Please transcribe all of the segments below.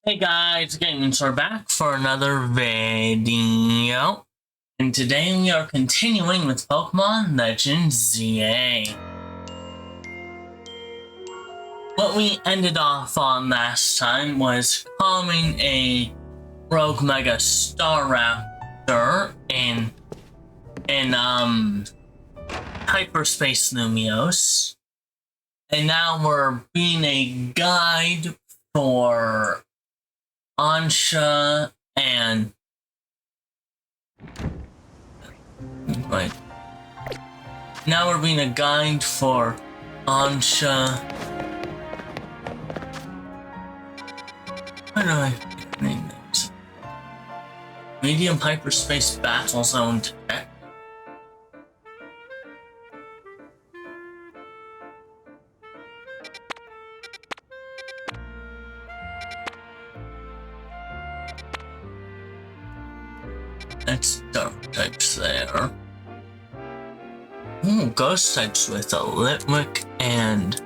Hey guys, Gaming Saur back for another video. And today we are continuing with Pokemon Legends ZA. What we ended off on last time was calming a rogue Mega Staraptor in Hyperspace Lumiose. And now we're being a guide for Ansha and right. Now we're being a guide for Ansha. How do I name this? Medium Hyperspace Battle Zone Tech. That's dark types there. Ooh, ghost types with a Litwick and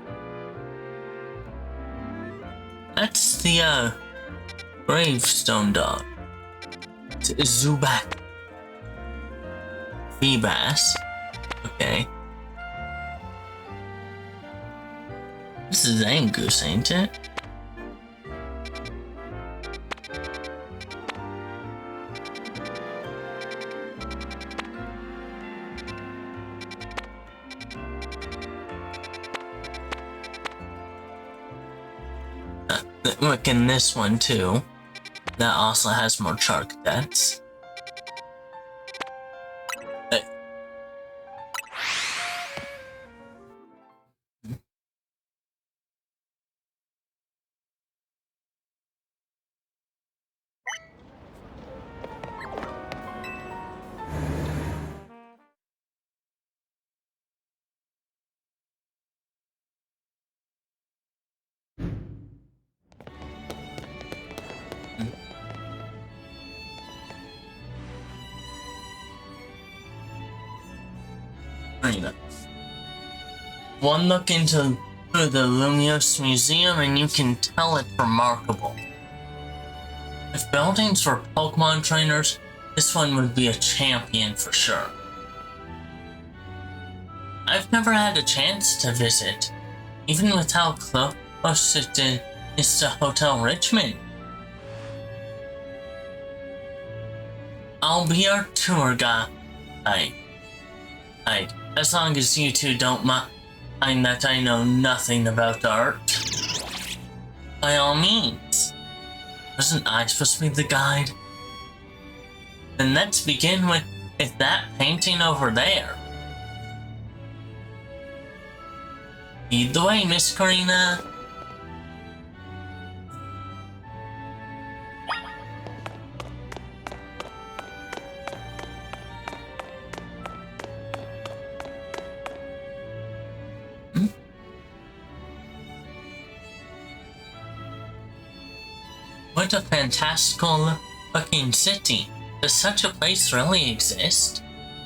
that's the gravestone dog. It's Zubat. Feebas. Okay. This is Angus, ain't it? Look in this one too. That also has more Charcadets. One look into the Lumiose Museum and you can tell it's remarkable. If buildings were Pokemon trainers, this one would be a champion for sure. I've never had a chance to visit, even with how close it is to Hotel Richmond. I'll be our tour guide. As long as you two don't mind that I know nothing about art. By all means. Wasn't I supposed to be the guide? Then let's begin with that painting over there. Lead the way, Miss Karina. What a fantastical looking city. Does such a place really exist?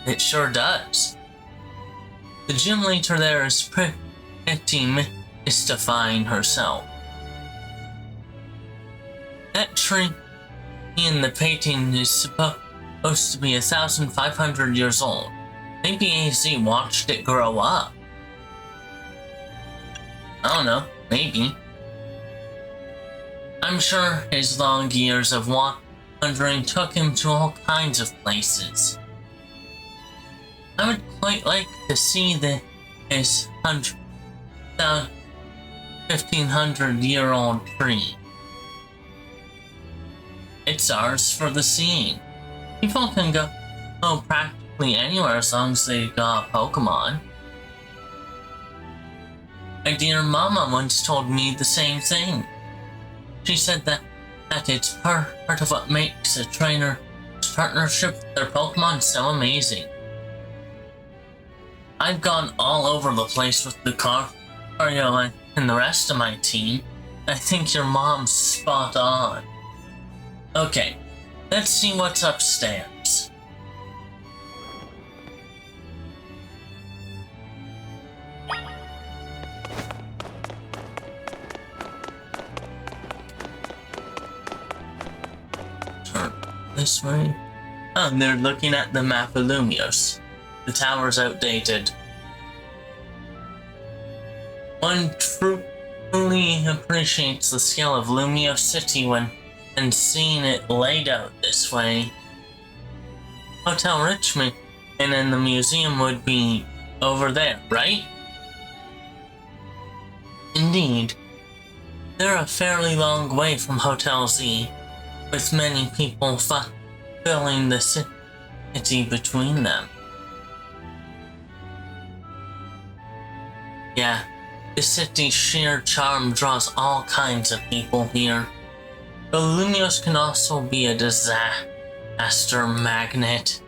It sure does. The gym leader there is pretty mystifying herself. That tree in the painting is supposed to be 1,500 years old. Maybe AZ watched it grow up. I don't know, maybe. I'm sure his long years of wandering took him to all kinds of places. I would quite like to see his 1,500-year-old tree. It's ours for the seeing. People can go practically anywhere as long as they got Pokemon. My dear mama once told me the same thing. She said that it's part of what makes a trainer's partnership with their Pokemon so amazing. I've gone all over the place with Lucario and the rest of my team. I think your mom's spot on. Okay, let's see what's upstairs. This way? Oh, they're looking at the map of Lumios. The tower's outdated. One truly appreciates the scale of Lumios City when and seeing it laid out this way. Hotel Richmond and then the museum would be over there, right? Indeed. They're a fairly long way from Hotel Z, with many people filling the city between them. Yeah, the city's sheer charm draws all kinds of people here. But Lumios can also be a disaster magnet.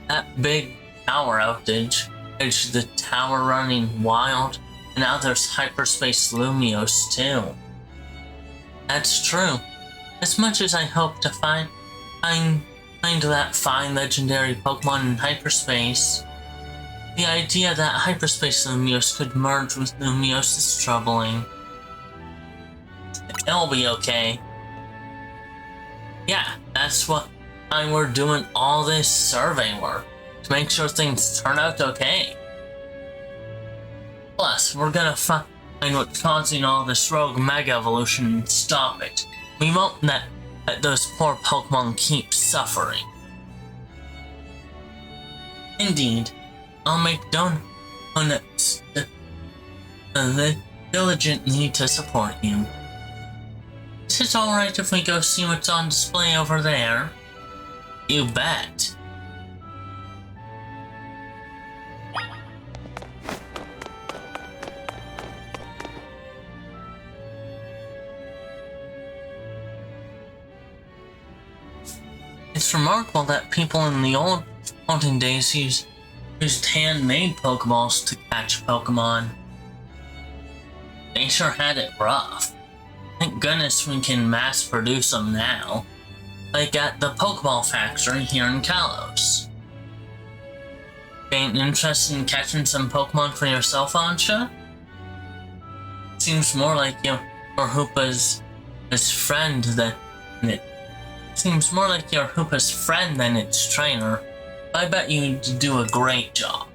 That big tower outage edged the tower running wild, and now there's Hyperspace Lumios too. That's true. As much as I hope to find that fine legendary Pokemon in hyperspace, the idea that Hyperspace Lumios could merge with Lumios is troubling. It'll be okay. Yeah, that's why we're doing all this survey work, to make sure things turn out okay. Plus, we're gonna find what's causing all this rogue Mega Evolution and stop it. We won't let those poor Pokemon keep suffering. Indeed, I'll make donuts diligently to support you. Is it alright if we go see what's on display over there? You bet. It's remarkable that people in the olden days used handmade Pokeballs to catch Pokemon. They sure had it rough. Thank goodness we can mass produce them now, like at the Pokeball factory here in Kalos. Ain't interested in catching some Pokemon for yourself, Ansha? Seems more like you're Hoopa's friend than it. Seems more like you're Hoopa's friend than its trainer. I bet you'd do a great job.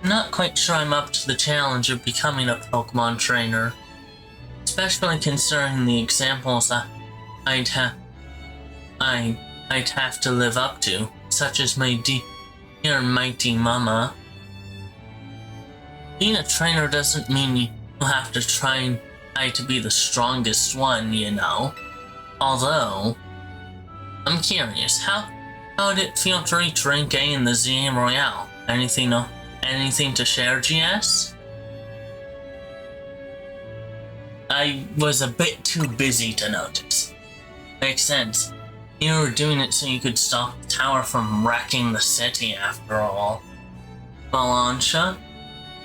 I'm not quite sure I'm up to the challenge of becoming a Pokemon trainer, especially considering the examples that I'd have to live up to, such as my dear mighty mama. Being a trainer doesn't mean you have to try to be the strongest one, you know. Although, I'm curious, how did it feel to reach rank A in the ZM Royale? Anything to share, GS? I was a bit too busy to notice. Makes sense. You were doing it so you could stop the tower from wrecking the city after all. Well, Ansha,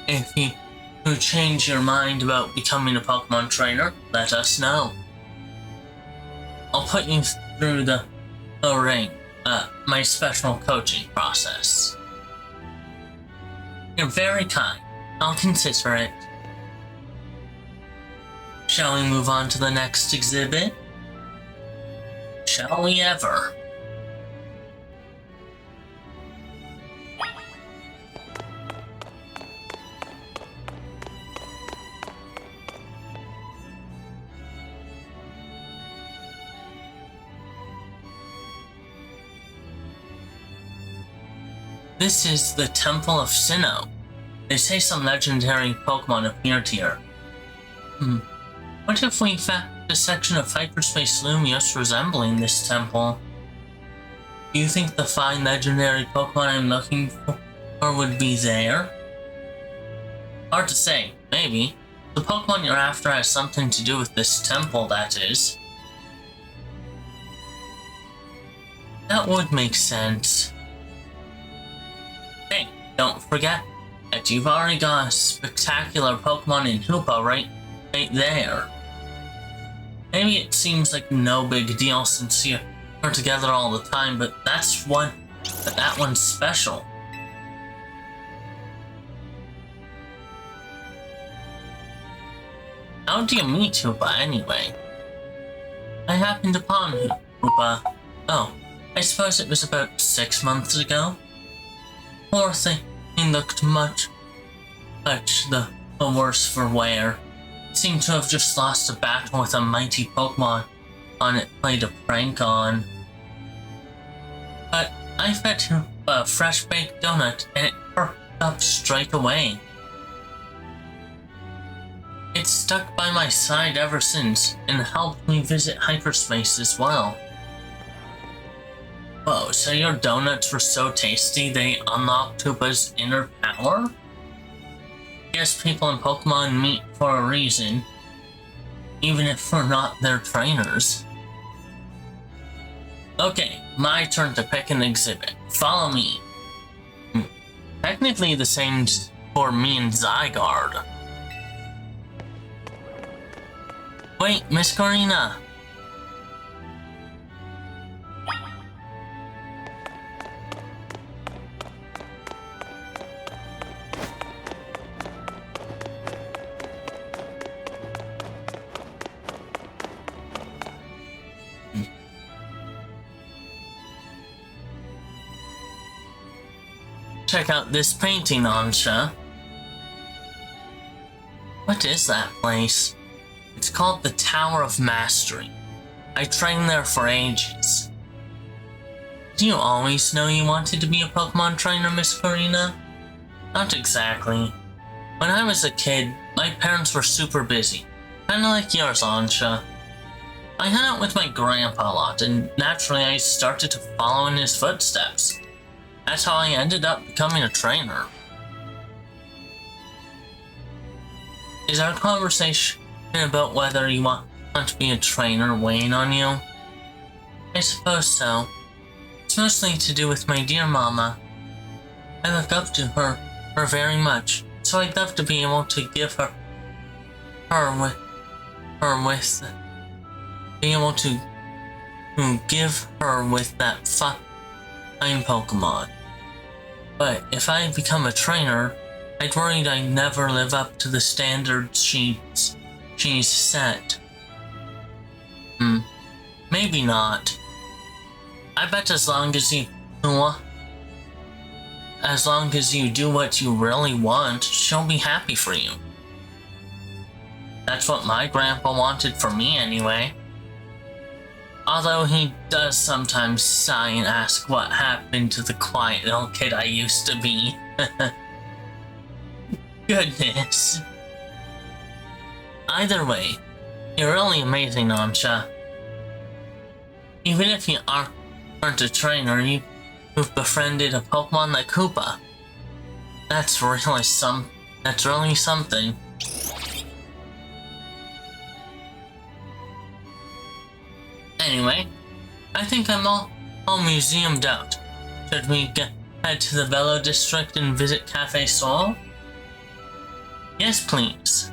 if you change your mind about becoming a Pokemon trainer, let us know. I'll put you through the ring, my special coaching process. You're very kind. I'll consider it. Shall we move on to the next exhibit? Shall we ever? This is the Temple of Sinnoh. They say some legendary Pokemon appeared here. What if we found a section of Hyperspace Lumios resembling this temple? Do you think the fine legendary Pokemon I'm looking for would be there? Hard to say, maybe. The Pokemon you're after has something to do with this temple, that is. That would make sense. Hey, don't forget that you've already got a spectacular Pokemon in Hoopa right there. Maybe it seems like no big deal since you're together all the time, but that one's special. How do you meet Hoopa anyway? I happened upon Hoopa Oh, I suppose it was about 6 months ago. Poor thing, he looked much the worse for wear. It seemed to have just lost a battle with a mighty Pokemon on it played a prank on. But I fed him a fresh baked donut and it perked up straight away. It's stuck by my side ever since and helped me visit hyperspace as well. Whoa, so your donuts were so tasty they unlocked Koopa's inner power? Guess people in Pokemon meet for a reason, even if we're not their trainers. Okay, my turn to pick an exhibit. Follow me. Technically the same for me and Zygarde. Wait, Miss Karina. Check out this painting, Ansha. What is that place? It's called the Tower of Mastery. I trained there for ages. Do you always know you wanted to be a Pokemon trainer, Miss Karina? Not exactly. When I was a kid, my parents were super busy. Kinda like yours, Ansha. I hung out with my grandpa a lot, and naturally I started to follow in his footsteps. That's how I ended up becoming a trainer. Is our conversation about whether you want to be a trainer weighing on you? I suppose so. It's mostly to do with my dear mama. I look up to her very much, so I'd love to be able to give give her with that fine Pokemon. But if I become a trainer, I'd worried I'd never live up to the standards she's set. Maybe not. I bet as long as you do what you really want, she'll be happy for you. That's what my grandpa wanted for me anyway. Although he does sometimes sigh and ask what happened to the quiet little kid I used to be. Goodness. Either way, you're really amazing, Ansha. Even if you aren't a trainer, you've befriended a Pokemon like Koopa. That's really something. Anyway, I think I'm all museumed out. Should we head to the Velo District and visit Cafe Sol? Yes, please.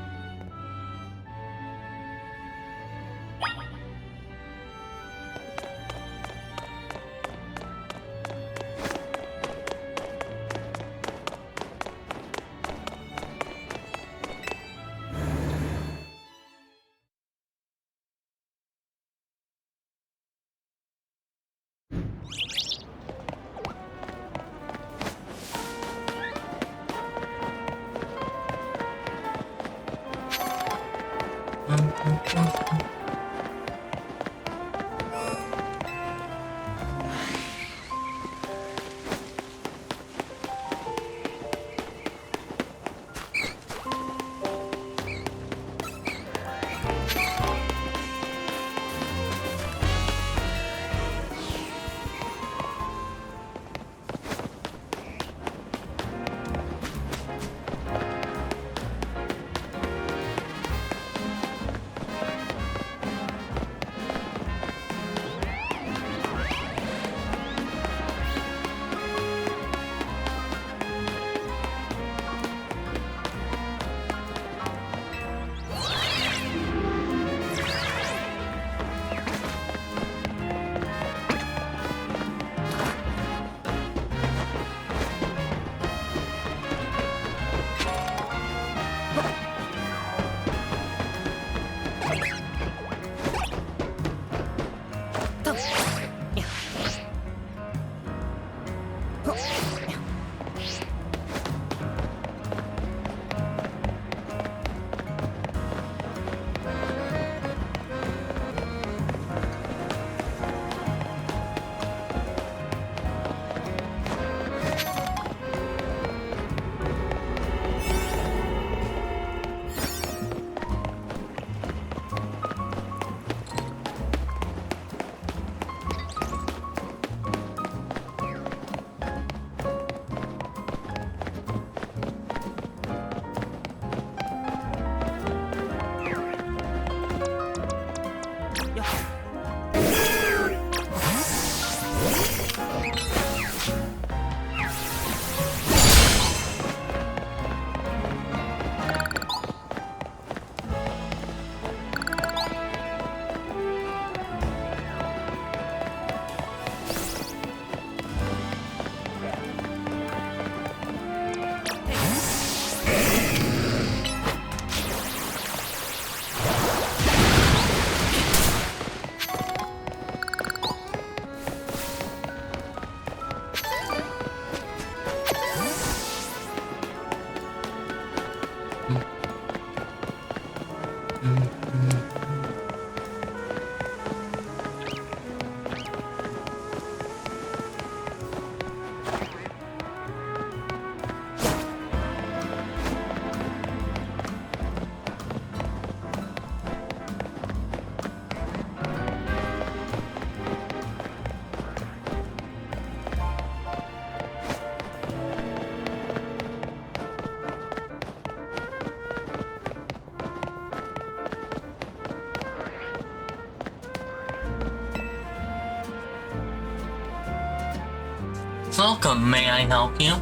Welcome, may I help you?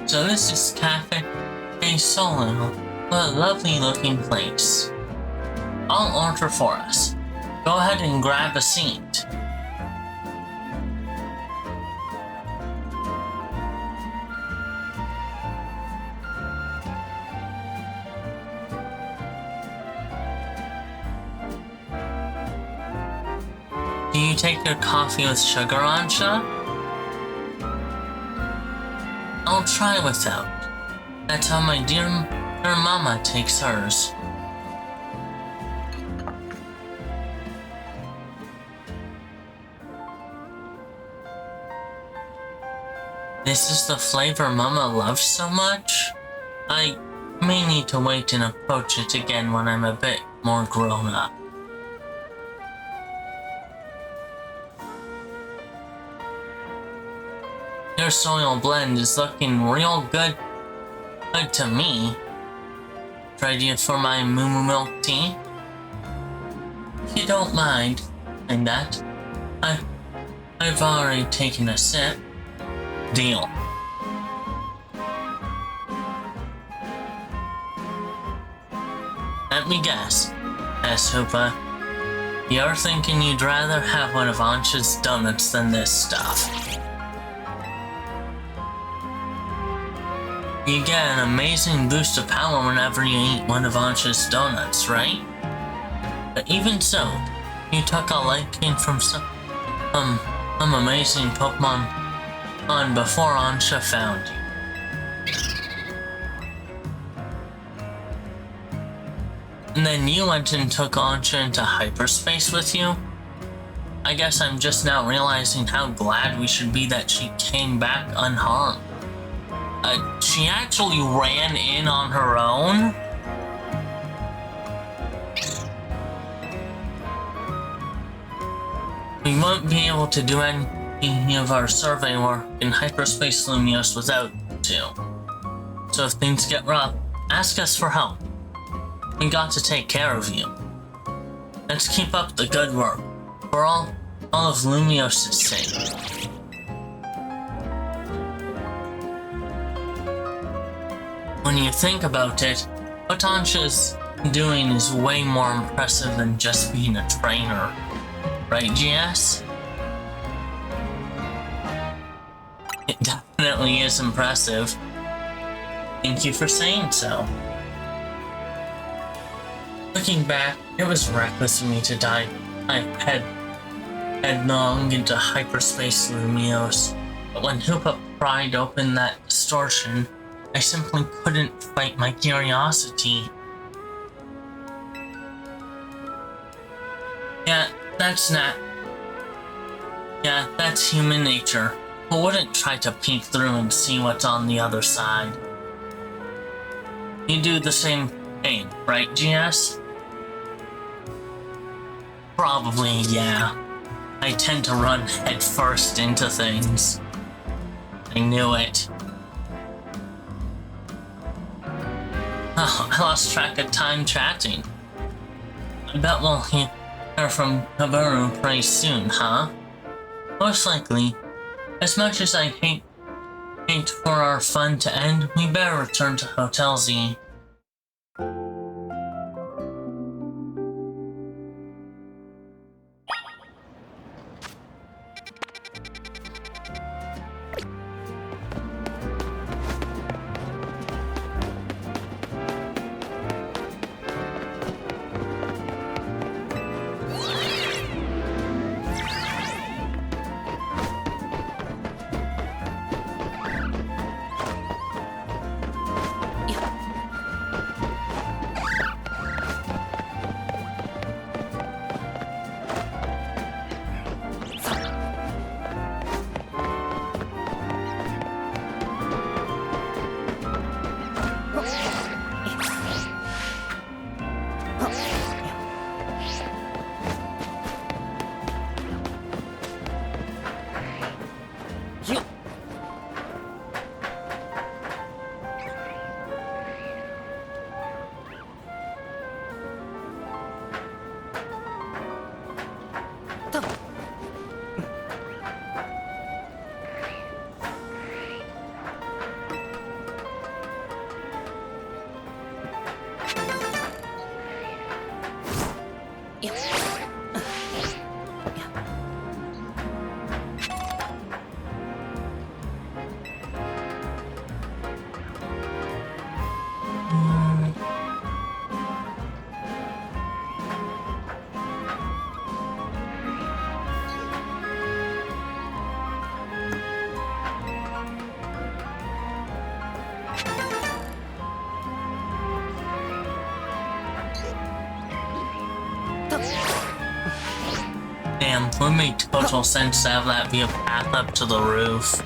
So this is Cafe Solo. What a lovely looking place. I'll order for us. Go ahead and grab a seat. Do you take your coffee with sugar, Ansha? I'll try without. That's how my dear mama takes hers. This is the flavor Mama loves so much? I may need to wait and approach it again when I'm a bit more grown up. Your soil blend is looking real good to me. Ready for my moo milk tea? If you don't mind, and that, I've already taken a sip. Deal. Let me guess, Hoopa. You're thinking you'd rather have one of Ansha's donuts than this stuff. You get an amazing boost of power whenever you eat one of Ansha's donuts, right? But even so, you took a liking from some amazing Pokemon before Ansha found you. And then you went and took Ansha into hyperspace with you? I guess I'm just now realizing how glad we should be that she came back unharmed. She actually ran in on her own? We won't be able to do any of our survey work in Hyperspace Lumios without you. So if things get rough, ask us for help. We got to take care of you. Let's keep up the good work, for all of Lumios' sake. When you think about it, what Ansha's doing is way more impressive than just being a trainer. Right, GS? It definitely is impressive. Thank you for saying so. Looking back, it was reckless of me to dive headlong into Hyperspace Lumios, but when Hoopa pried open that distortion, I simply couldn't fight my curiosity. Yeah, that's human nature. Who wouldn't try to peek through and see what's on the other side? You do the same thing, right, GS? Probably, yeah. I tend to run headfirst into things. I knew it. Oh, I lost track of time chatting. I bet we'll hear from Kabaru pretty soon, huh? Most likely. As much as I hate for our fun to end, we better return to Hotel Z. Damn, would make total sense to have that be a path up to the roof.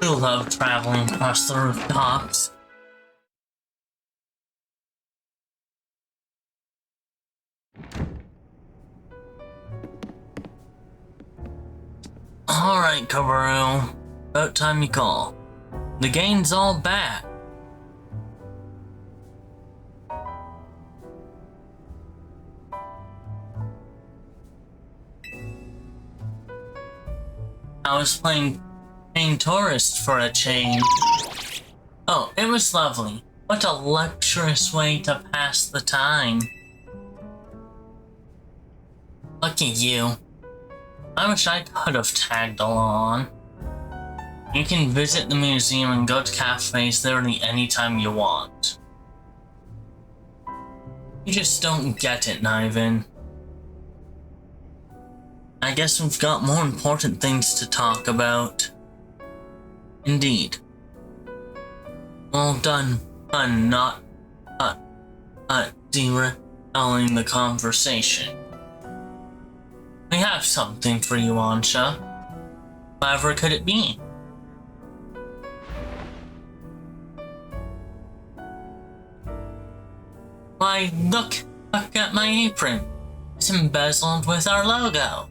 I love traveling across the rooftops. Alright, Kabaru. About time you call. The game's all back. I was playing Tourist for a change. Oh, it was lovely. What a luxurious way to pass the time. Look at you. I wish I could have tagged along. You can visit the museum and go to cafes literally anytime you want. You just don't get it, Niven. I guess we've got more important things to talk about. Indeed. Well done, not derailing the conversation. We have something for you, Ansha. Whatever could it be? Why, look at my apron. It's embezzled with our logo.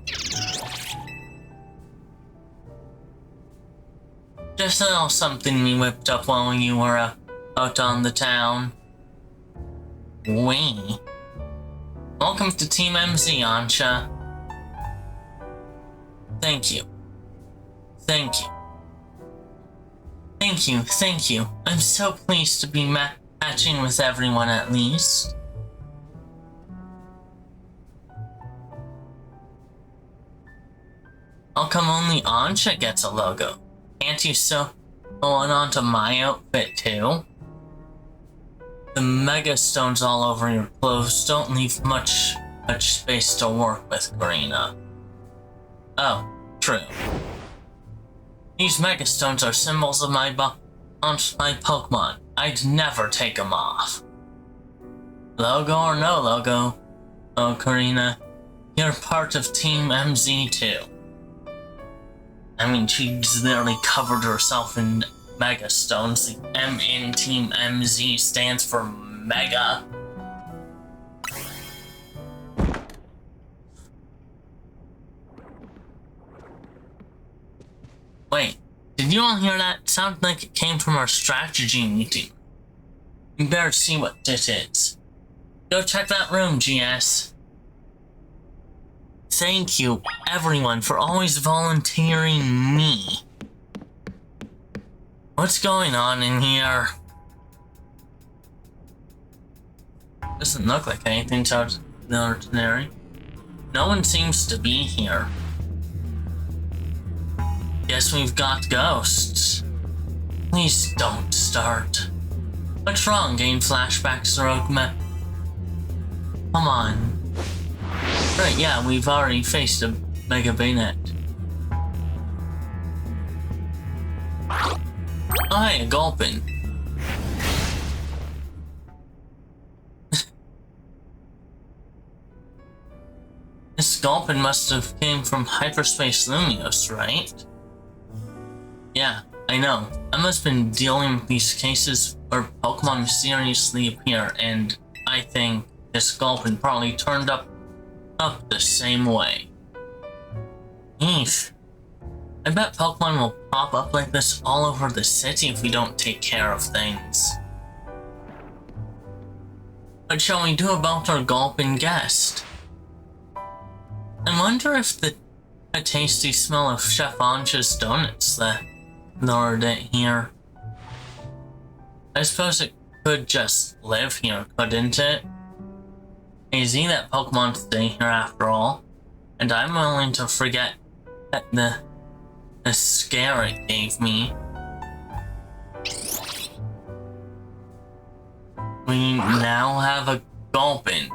Just a little something we whipped up while you were out on the town. We? Welcome to Team MZ, Ansha. Thank you. Thank you. Thank you, thank you. I'm so pleased to be matching with everyone at least. How come only Ansha gets a logo? Can't you sew one onto my outfit too? The mega stones all over your clothes don't leave much space to work with, Karina. Oh, true. These mega stones are symbols of my Pokemon. I'd never take them off. Logo or no logo, oh Karina, you're part of Team MZ too. I mean, she's literally covered herself in Mega Stones. The M in Team MZ stands for Mega. Wait, did you all hear that? Sounded like it came from our strategy meeting. You better see what this is. Go check that room, GS. Thank you, everyone, for always volunteering me. What's going on in here? Doesn't look like anything's out of the ordinary. No one seems to be here. Guess we've got ghosts. Please don't start. What's wrong? Gain flashbacks, Rogma? Come on. Right, yeah, we've already faced a Mega Bayonet. Oh, hey, a Gulpin. This Gulpin must have came from Hyperspace Lumios, right? Yeah, I know. I must have been dealing with these cases where Pokemon mysteriously appear, and I think this Gulpin probably turned up the same way. Eesh. I bet Pokemon will pop up like this all over the city if we don't take care of things. What shall we do about our Gulpin guest? I wonder if the tasty smell of Chef Anja's donuts that lured it here. I suppose it could just live here, couldn't it? Easy that Pokemon stay here after all, and I'm willing to forget that the scare it gave me. We now have a Gulpin.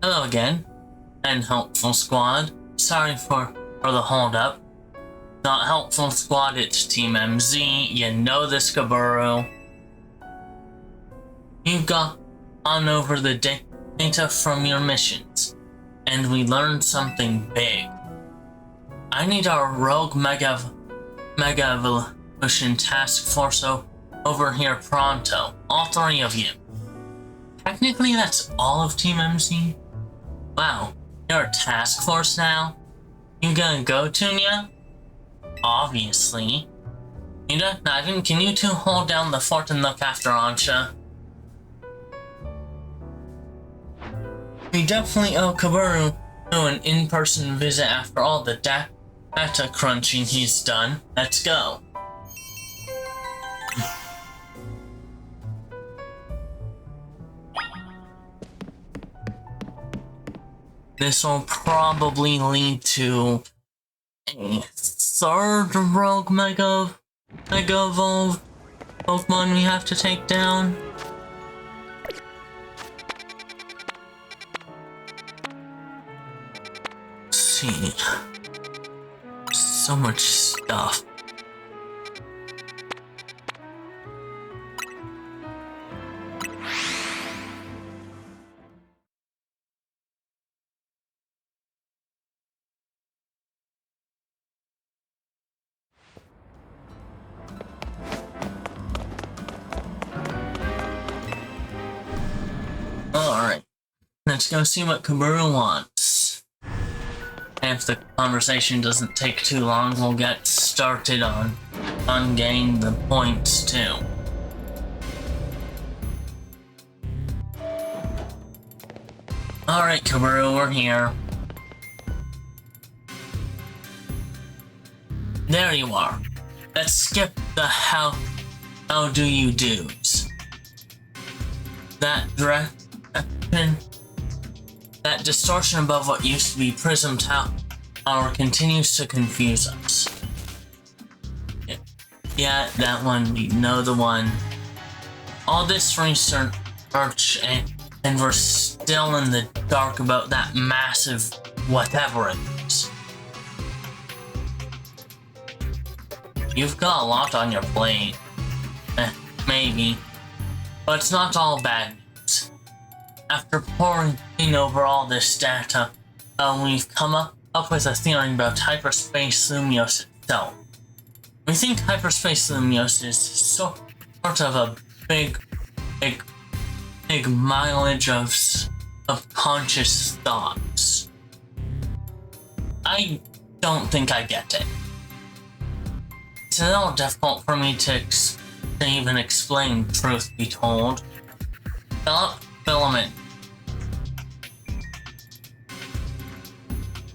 Hello again, and Helpful Squad. Sorry for the hold-up. Not Helpful Squad, it's Team MZ. You know this, Kaburu. You've got on over the data from your missions, and we learned something big. I need our rogue Mega Evolution Task Force over here pronto. All three of you. Technically, that's all of Team MC. Wow, you're a task force now? You gonna go, Tunya? Obviously. Ivan, can you two hold down the fort and look after Ansha? We definitely owe Kaburu an in-person visit after all the data crunching he's done. Let's go. This will probably lead to a third rogue Mega Evolved Pokemon we have to take down. Let's see. So much stuff. Alright, let's go see what Kaburu wants. And if the conversation doesn't take too long, we'll get started on getting the points too. Alright, Kaburu, we're here. There you are. Let's skip the how do you do's. That distortion above what used to be Prism Tower continues to confuse us. Yeah, that one, we know the one. All this research and we're still in the dark about that massive whatever it is. You've got a lot on your plate. Maybe. But it's not all bad news. After poring over all this data, we've come up with a theory about Hyperspace Lumios itself. We think Hyperspace Lumios is sort of a big mileage of conscious thoughts. I don't think I get it. It's a little difficult for me to even explain, truth be told. Philip, filament.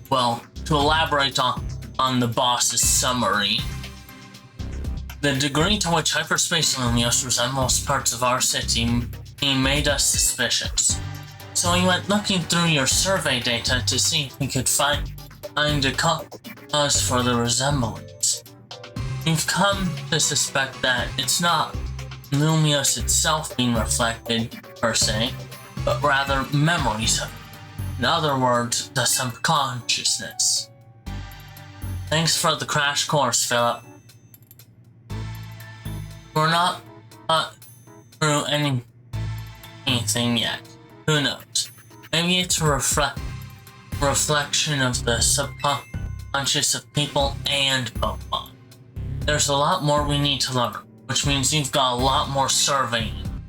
Well, to elaborate on the boss's summary, the degree to which hyperspace Lumios resembles parts of our city made us suspicious. So we went looking through your survey data to see if we could find a cause for the resemblance. We've come to suspect that it's not Lumios itself being reflected, per se, but rather memories of it. In other words, the subconsciousness. Thanks for the crash course, Philip. We're not through anything yet. Who knows? Maybe it's a reflection of the subconscious of people and Pokemon. There's a lot more we need to learn, which means you've got a lot more surveying to do.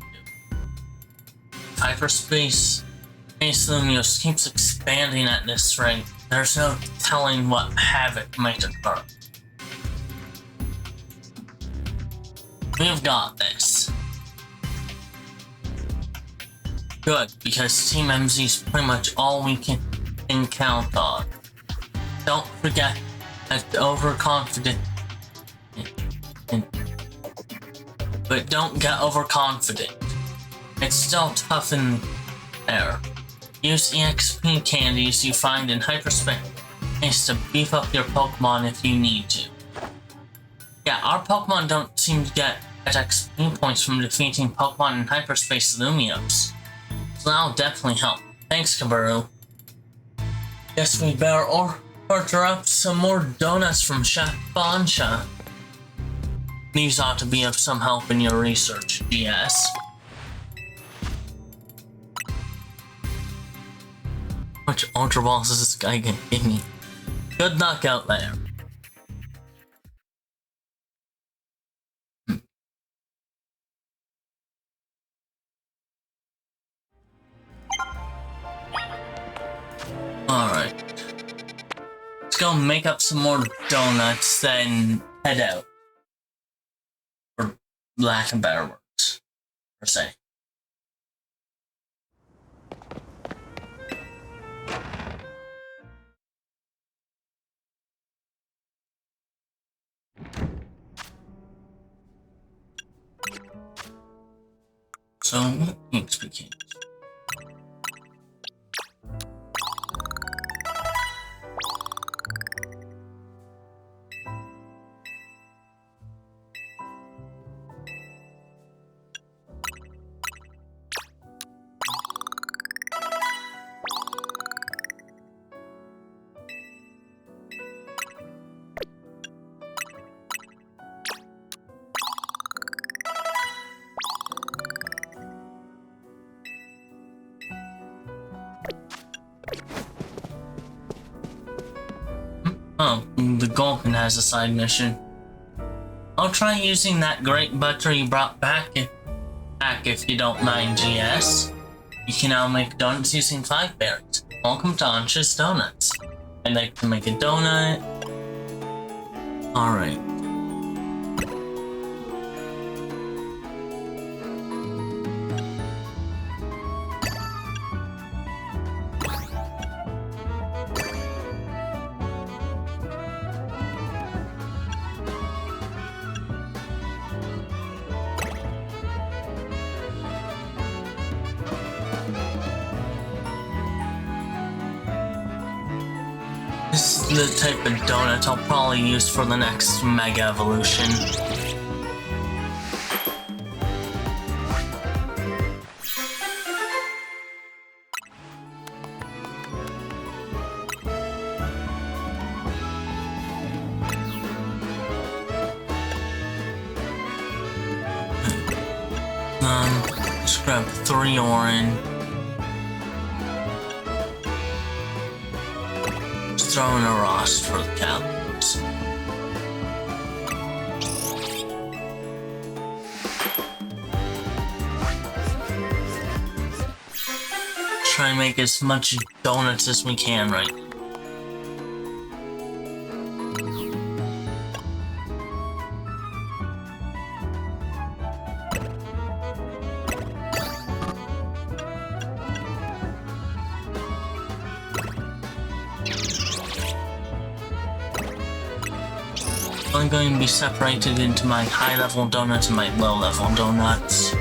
Hyperspace Lumios keeps expanding at this rate. There's no telling what havoc might occur. We've got this. Good, because Team MZ is pretty much all we can count on. Don't forget that overconfident. But don't get overconfident. It's still tough in there. Use EXP candies you find in hyperspace to beef up your Pokemon if you need to. Yeah, our Pokemon don't seem to get XP points from defeating Pokemon in hyperspace Lumios. So that'll definitely help. Thanks, Kabaru. Guess we better order up some more donuts from Chef Bansha. These ought to be of some help in your research, GS. Which Ultra Balls is this guy gonna give me? Good luck out there. Alright. Let's go make up some more donuts, then head out. For lack of better words, per se. So, what XP candies? Oh, the Gulpin has a side mission. I'll try using that great butter you brought back if you don't mind, GS. You can now make donuts using 5 berries. Welcome to Ansha's Donuts. I'd like to make a donut. Alright. This is the type of donut I'll probably use for the next Mega Evolution. Just grab 3 orange. Throw in a roast for the calories. Try and make as much donuts as we can right now. I'm going to be separated into my high-level donuts and my low-level donuts.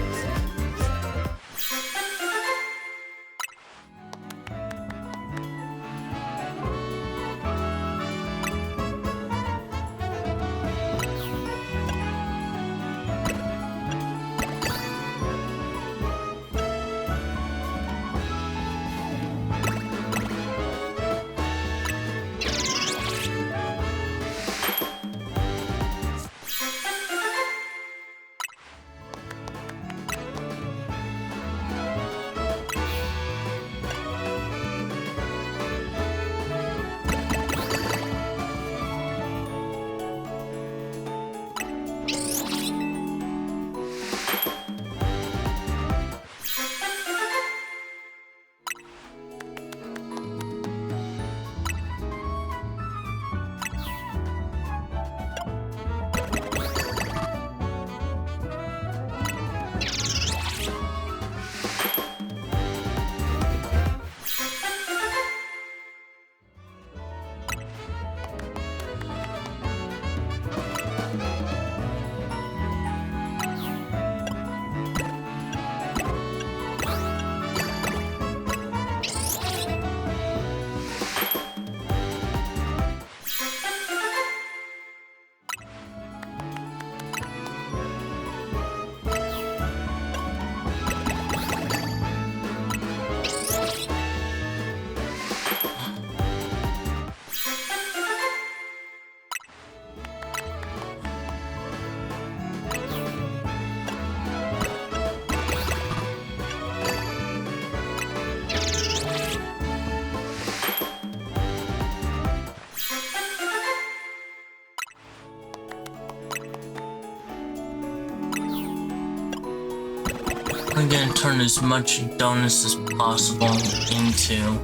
I'm gonna turn as much donuts as possible into,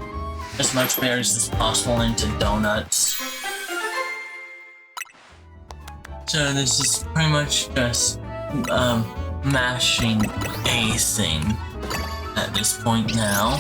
as much berries as possible into donuts. So this is pretty much just mashing a thing at this point now.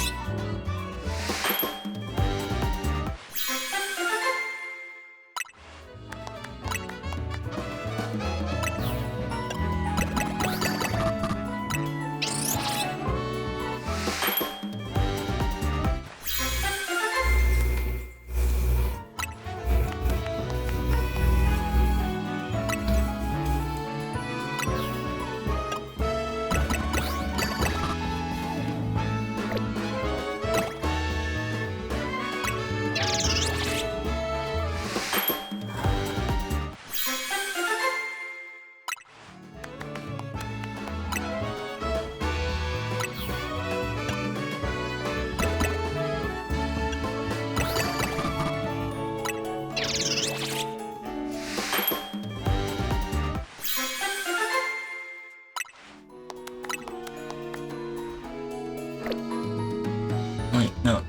Wait, no.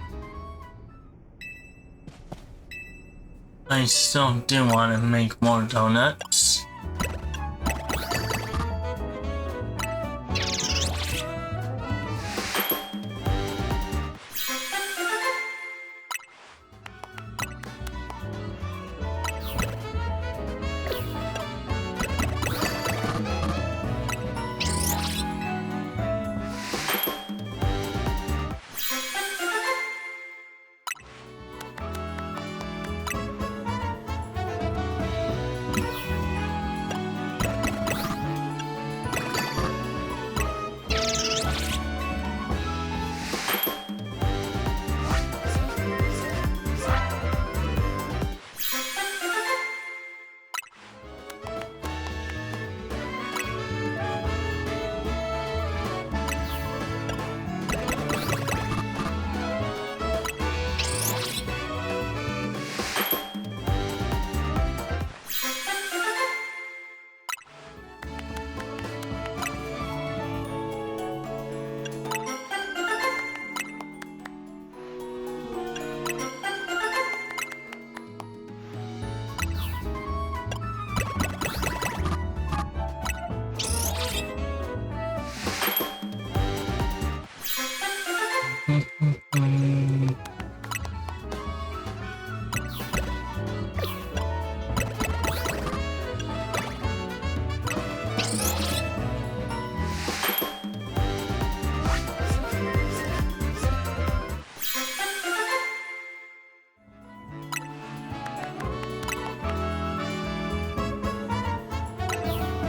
I still do want to make more donuts.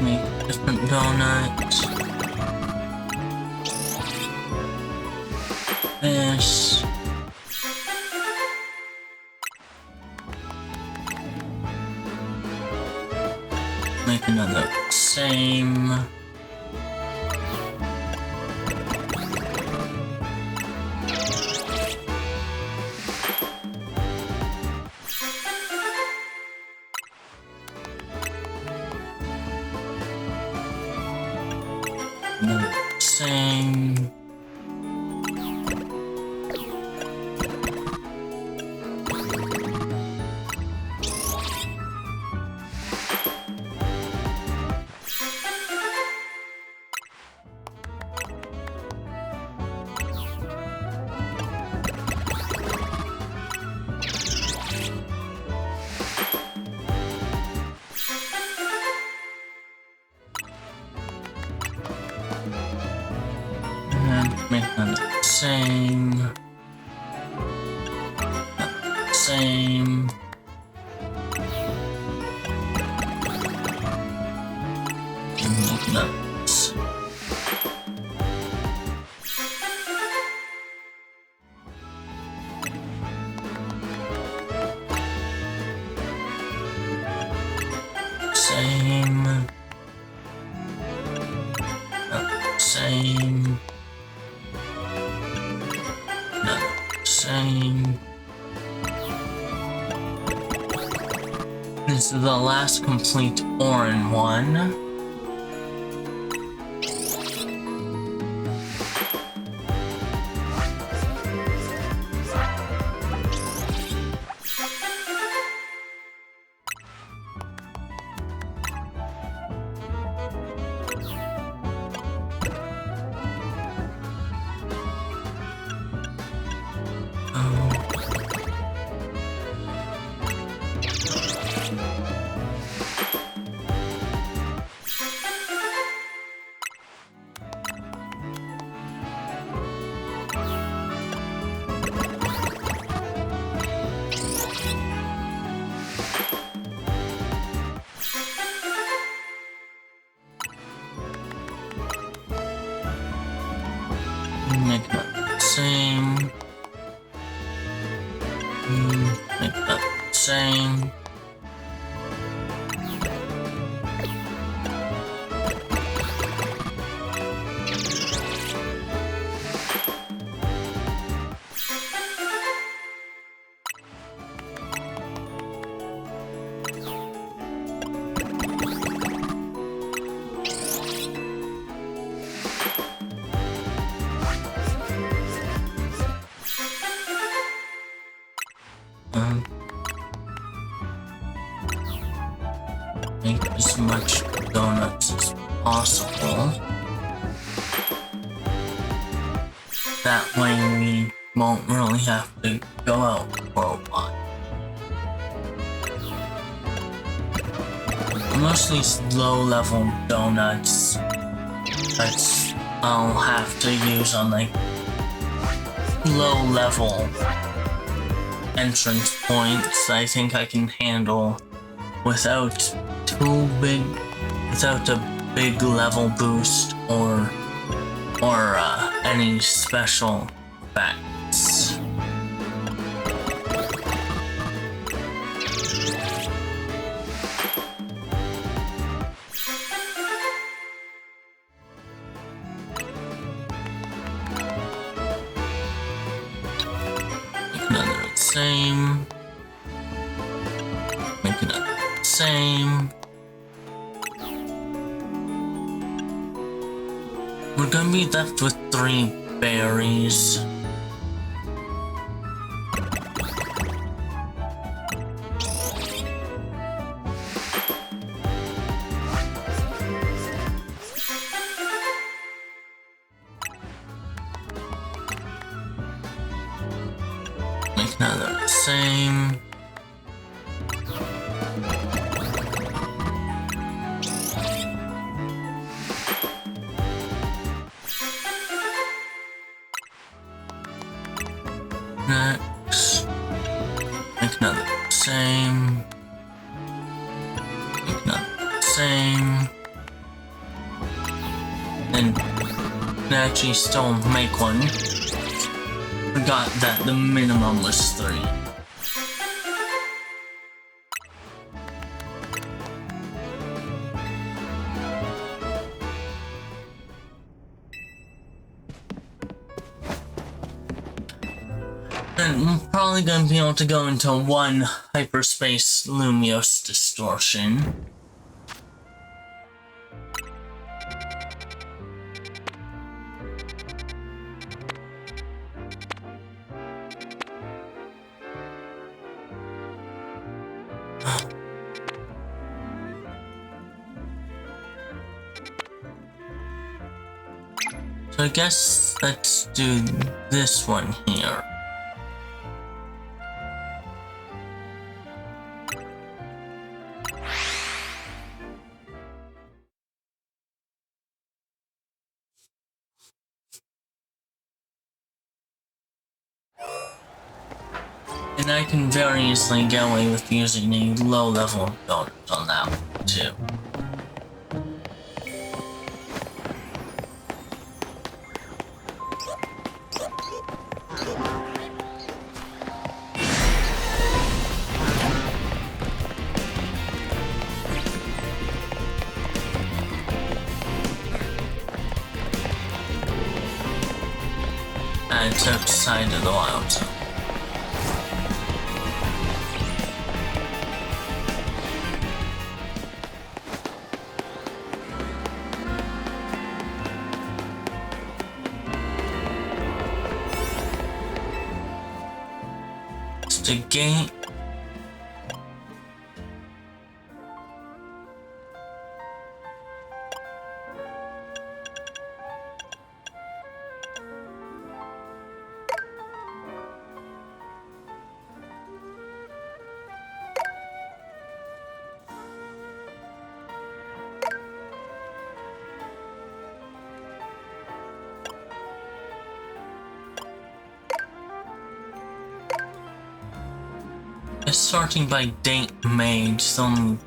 Make a different donut. This. Make another same. Another same. Make another same. Same. And make another. Same. Same. Same. This is the last complete orange one. Make that same. Make that same. Make as much donuts as possible. That way we won't really have to go out for a while. Most of these low-level donuts that I'll have to use on like low-level entrance points, I think I can handle without without a big level boost or any special effects. Another same. Make another same. We're gonna be left with 3 berries. Make another same. Next, make another same. Make another same. and can actually still make one. Forgot that the minimum was 3. And I'm probably going to be able to go into 1 hyperspace Lumios distortion. So I guess let's do this one here. And I can very easily get away with using a low-level build on that one, too. And it's outside of the wild zone. The gate. Sorting by date made is only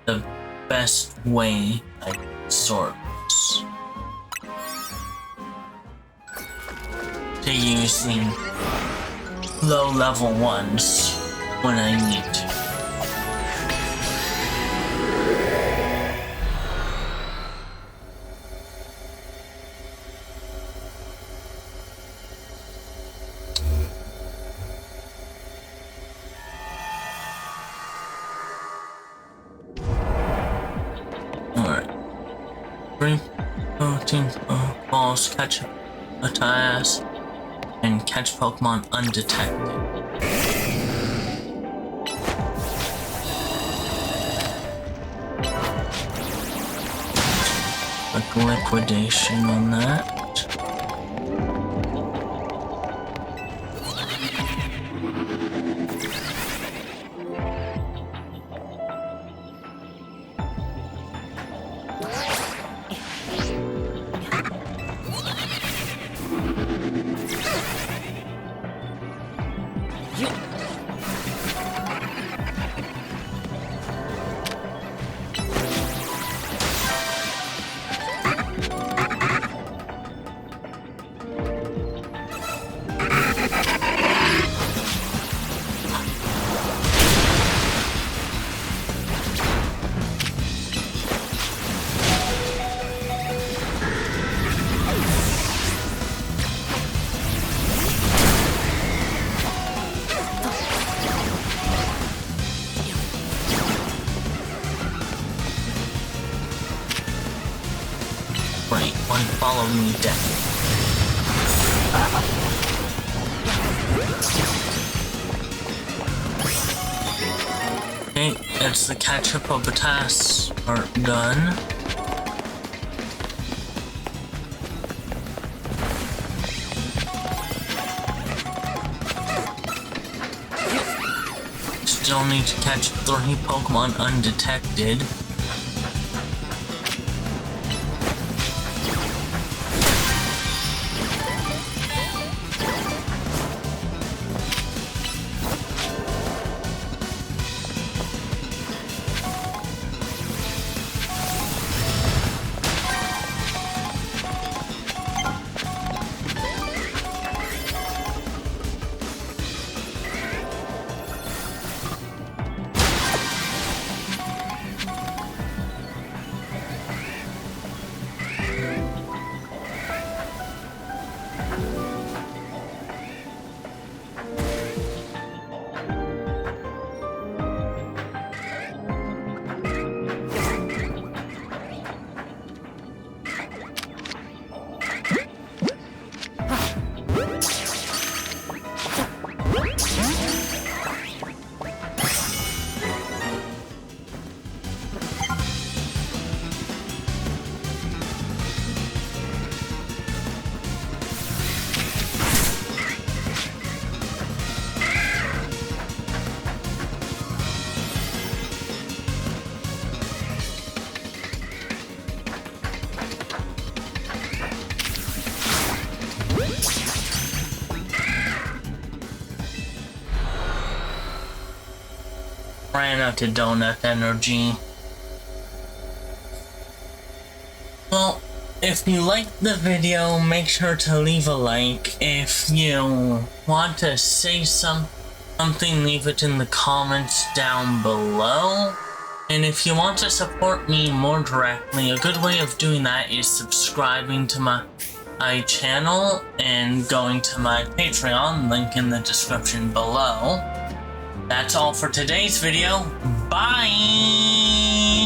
the best way I sort this. To use the low level ones when I need to. Balls, catch a task, and catch Pokemon undetected. Like liquidation on that. Right, one follow me down. Okay, that's the catch-up of the tasks are done. Still need to catch 30 Pokemon undetected. Ran out of donut energy. Well, if you liked the video, make sure to leave a like. If you want to say something, leave it in the comments down below. And if you want to support me more directly, a good way of doing that is subscribing to my channel and going to my Patreon, link in the description below. That's all for today's video. Bye!